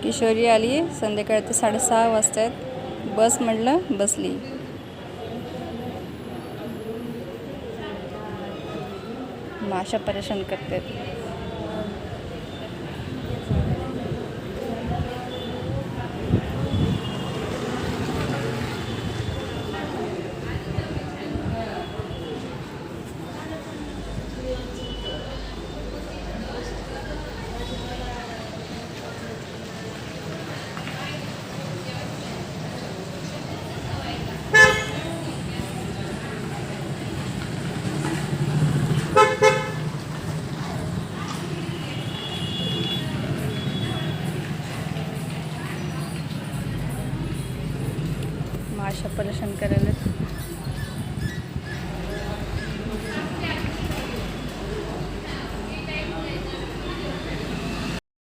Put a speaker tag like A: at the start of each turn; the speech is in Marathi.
A: किशोरी आली. संध्याकाळी ते 6:30 वाजता आहेत. बस म्हटलं बसली. माशा परेशान करतात. माशा परेशान करायला.